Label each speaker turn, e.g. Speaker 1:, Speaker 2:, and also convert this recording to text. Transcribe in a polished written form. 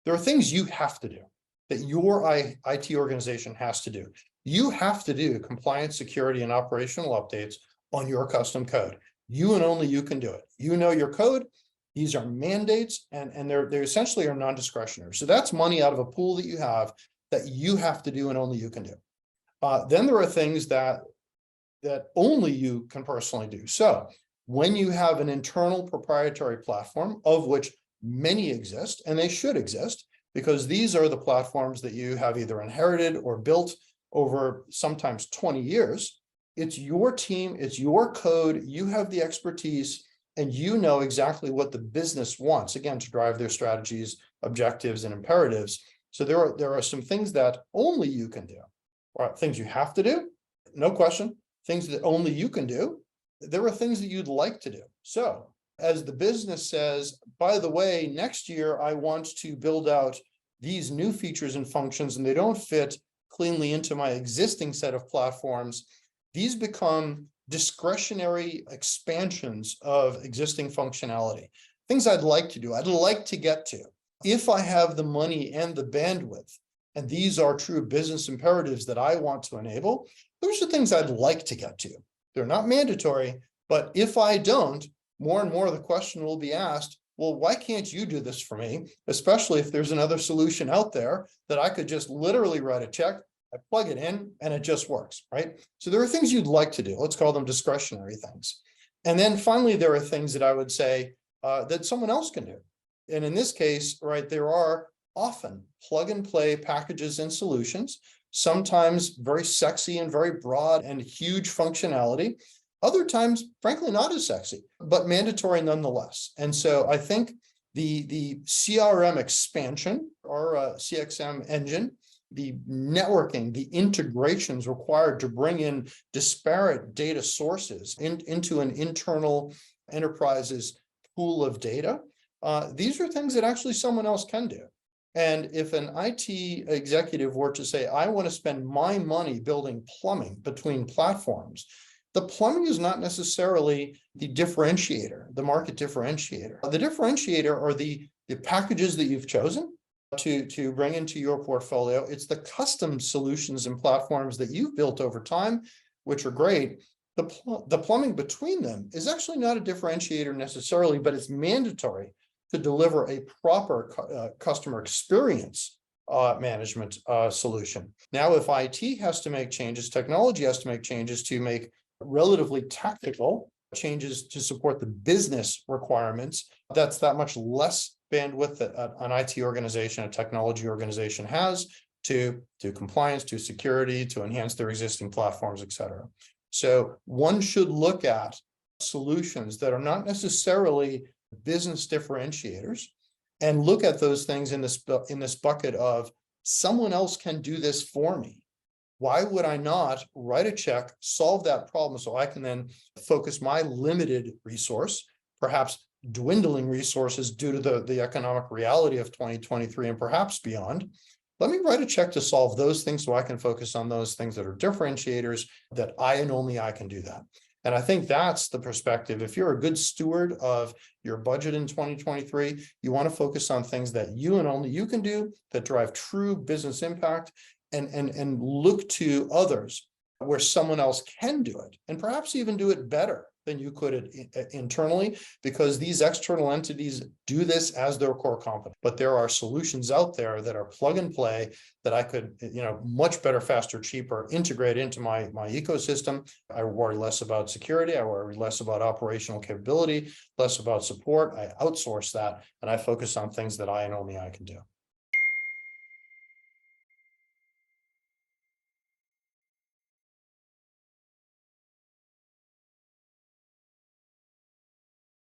Speaker 1: There are things you have to do that your IT organization has to do. You have to do compliance, security, and operational updates on your custom code. You and only you can do it. You know your code. These are mandates, and they essentially are non-discretionary. So that's money out of a pool that you have to do and only you can do. Then there are things that only you can personally do. So when you have an internal proprietary platform, of which many exist, and they should exist, because these are the platforms that you have either inherited or built over sometimes 20 years, it's your team, it's your code, you have the expertise, and you know exactly what the business wants, again, to drive their strategies, objectives, and imperatives. So there are some things that only you can do, or things you have to do, no question, things that only you can do. There are things that you'd like to do. So as the business says, by the way, next year I want to build out these new features and functions, and they don't fit cleanly into my existing set of platforms, these become discretionary expansions of existing functionality. Things I'd like to do, I'd like to get to. If I have the money and the bandwidth, and these are true business imperatives that I want to enable, those are things I'd like to get to. They're not mandatory, but if I don't, more and more the question will be asked, well, why can't you do this for me? Especially if there's another solution out there that I could just literally write a check, I plug it in, and it just works, right? So there are things you'd like to do. Let's call them discretionary things. And then finally, there are things that I would say that someone else can do. And in this case, right, there are often plug and play packages and solutions, sometimes very sexy and very broad and huge functionality. Other times, frankly, not as sexy, but mandatory nonetheless. And so I think the CRM expansion, or CXM engine, the networking, the integrations required to bring in disparate data sources into an internal enterprise's pool of data, these are things that actually someone else can do. And if an IT executive were to say, I want to spend my money building plumbing between platforms, the plumbing is not necessarily the differentiator, the market differentiator. The differentiator are the packages that you've chosen to bring into your portfolio. It's the custom solutions and platforms that you've built over time, which are great. The plumbing between them is actually not a differentiator necessarily, but it's mandatory to deliver a proper customer experience management solution. Now, if IT has to make changes, technology has to make changes to make relatively tactical changes to support the business requirements, that's that much less bandwidth that an IT organization, a technology organization has to compliance, to security, to enhance their existing platforms, et cetera. So one should look at solutions that are not necessarily business differentiators and look at those things in this bucket of someone else can do this for me. Why would I not write a check, solve that problem, so I can then focus my limited resource, perhaps dwindling resources due to the economic reality of 2023 and perhaps beyond. Let me write a check to solve those things so I can focus on those things that are differentiators that I and only I can do that. And I think that's the perspective. If you're a good steward of your budget in 2023, you want to focus on things that you and only you can do that drive true business impact, and look to others where someone else can do it, and perhaps even do it better than you could internally, because these external entities do this as their core competence. But there are solutions out there that are plug and play that I could, much better, faster, cheaper, integrate into my ecosystem. I worry less about security. I worry less about operational capability, less about support. I outsource that, and I focus on things that I and only I can do.